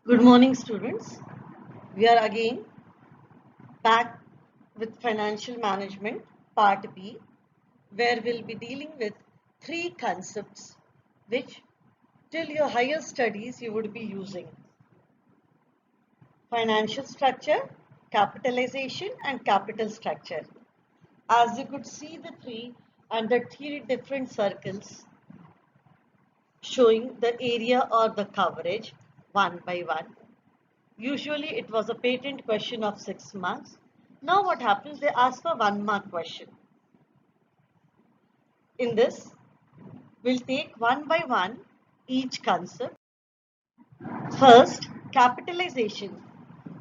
Good morning, students. We are again back with financial management part B, where we'll be dealing with three concepts which till your higher studies you would be using: financial structure, capitalization, and capital structure. As you could see the three under three different circles showing the area or the coverage one by one. Usually it was a patent question of 6 marks. Now what happens? They ask for 1 mark question. In this, we'll take one by one each concept. First, capitalization.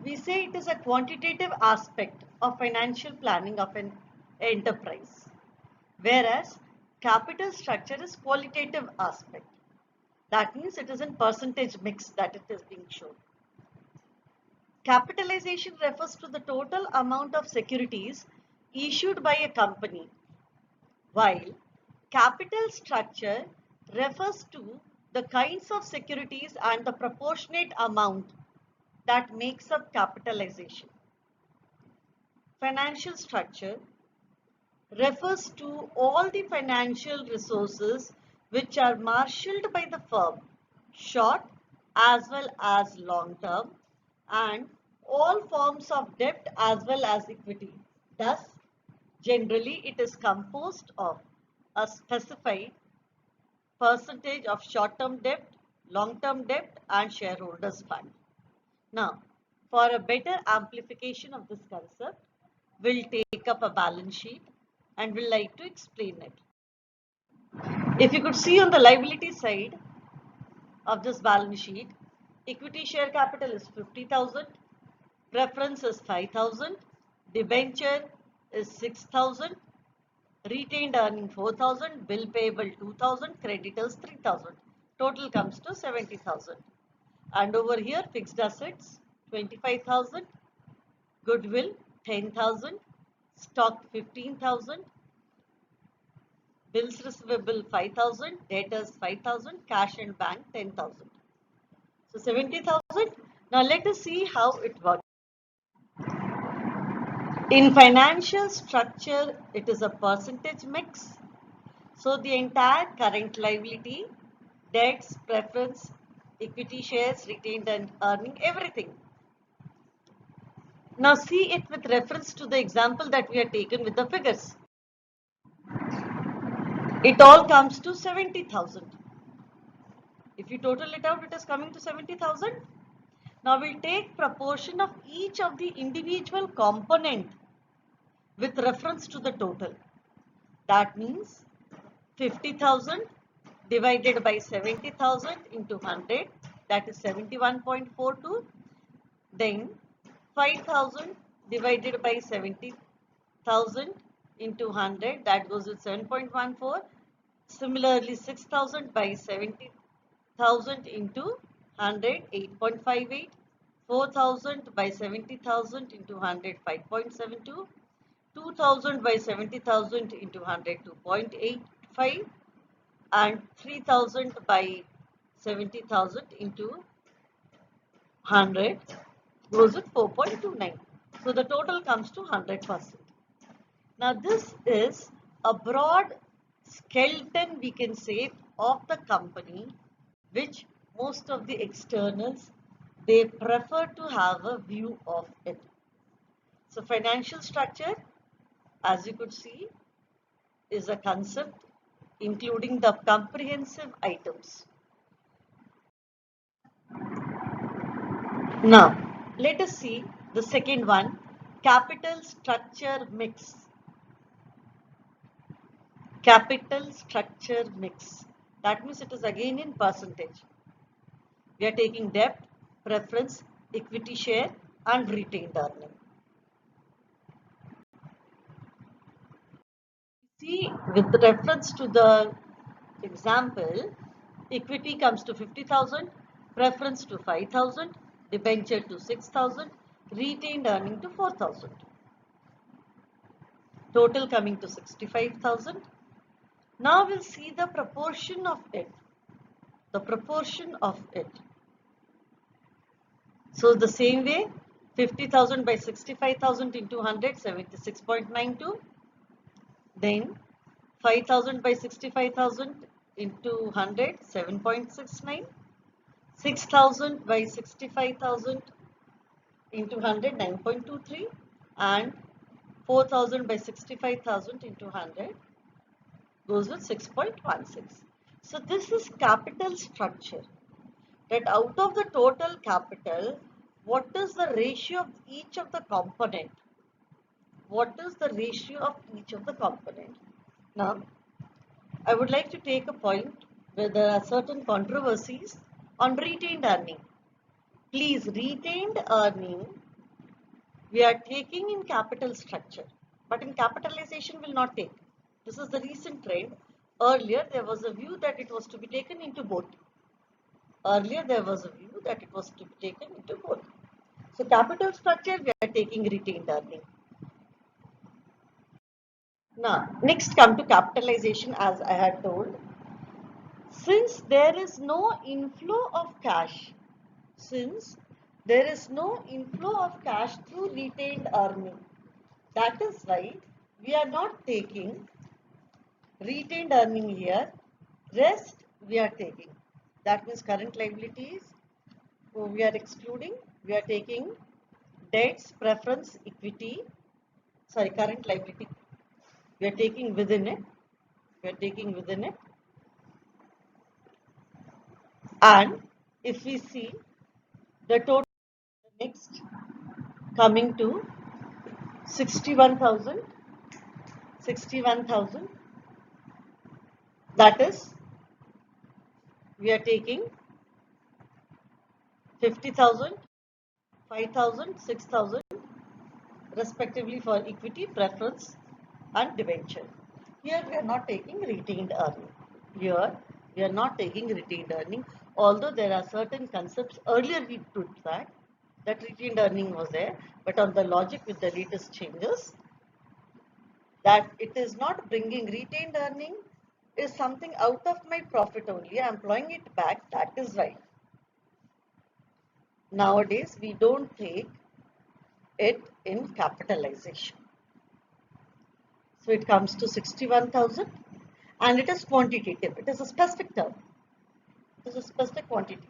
We say it is a quantitative aspect of financial planning of an enterprise, whereas capital structure is qualitative aspect. That means it is in percentage mix that it is being shown. Capitalization refers to the total amount of securities issued by a company, while capital structure refers to the kinds of securities and the proportionate amount that makes up capitalization. Financial structure refers to all the financial resources which are marshaled by the firm, short as well as long term, and all forms of debt as well as equity. Thus, generally it is composed of a specified percentage of short-term debt, long-term debt, and shareholders fund. Now, for a better amplification of this concept, we'll take up a balance sheet and we'll like to explain it. If you could see on the liability side of this balance sheet, equity share capital is 50,000, preference is 5,000, debenture is 6,000, retained earning 4,000, bill payable 2,000, creditors 3,000. Total comes to 70,000. And over here, fixed assets 25,000, goodwill 10,000, stock 15,000, bills receivable 5,000, debtors 5,000, cash and bank 10,000. So 70,000. Now let us see how it works. In financial structure, it is a percentage mix. So the entire current liability, debts, preference, equity shares, retained and earning, everything. Now see it with reference to the example that we have taken with the figures. It all comes to 70,000. If you total it out, it is coming to 70,000. Now we'll take proportion of each of the individual component with reference to the total. That means 50,000 divided by 70,000 into 100, that is 71.42. Then 5,000 divided by 70,000 into 100, that goes with 7.14. Similarly, 6,000 by 70,000 into 100, 8.58. 4,000 by 70,000 into 100, 5.72. 2,000 by 70,000 into 100, 2.85. And 3,000 by 70,000 into 100 goes with 4.29. So the total comes to 100%. Now this is a broad skeleton, we can say, of the company, which most of the externals, they prefer to have a view of it. So financial structure, as you could see, is a concept including the comprehensive items. Now, let us see the second one, capital structure mix. Capital structure mix. That means it is again in percentage. We are taking debt, preference, equity share, and retained earning. See, with reference to the example, equity comes to 50,000, preference to 5,000, debenture to 6,000, retained earning to 4,000. Total coming to 65,000. Now we'll see the proportion of it. The proportion of it. So the same way, 50,000 by 65,000 into 100, 76.92. Then 5,000 by 65,000 into 100, 7.69. 6,000 by 65,000 into 100, 9.23. And 4,000 by 65,000 into 100 goes with 6.16. So this is capital structure. That out of the total capital, what is the ratio of each of the component? What is the ratio of each of the component? Now, I would like to take a point where there are certain controversies on retained earning. Please, retained earning, we are taking in capital structure, but in capitalization will not take. This is the recent trend. Earlier, there was a view that it was to be taken into both. Earlier, there was a view that it was to be taken into both. So, capital structure, we are taking retained earning. Now, next come to capitalization, as I had told. Since there is no inflow of cash, since there is no inflow of cash through retained earning, that is why we are not taking retained earning here. Rest we are taking. That means current liabilities, so we are excluding. We are taking debts, preference, equity, current liability. We are taking within it. We are taking within it. And if we see the total, next coming to 61,000, that is, we are taking 50,000, 5,000, 6,000 respectively for equity, preference and debenture. Here we are not taking retained earning. Here we are not taking retained earning, although there are certain concepts. Earlier we put that retained earning was there, but on the logic with the latest changes, that it is not bringing retained earning, is something out of my profit only. I am employing it back. That is why nowadays we don't take it in capitalization. So it comes to 61,000 and it is quantitative. It is a specific term. It is a specific quantity.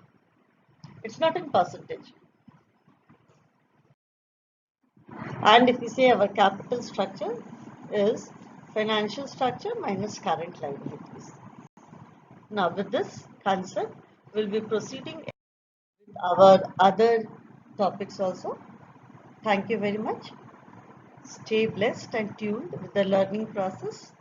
It's not in percentage. And if we say our capital structure is financial structure minus current liabilities. Now with this concept, we'll be proceeding with our other topics also. Thank you very much. Stay blessed and tuned with the learning process.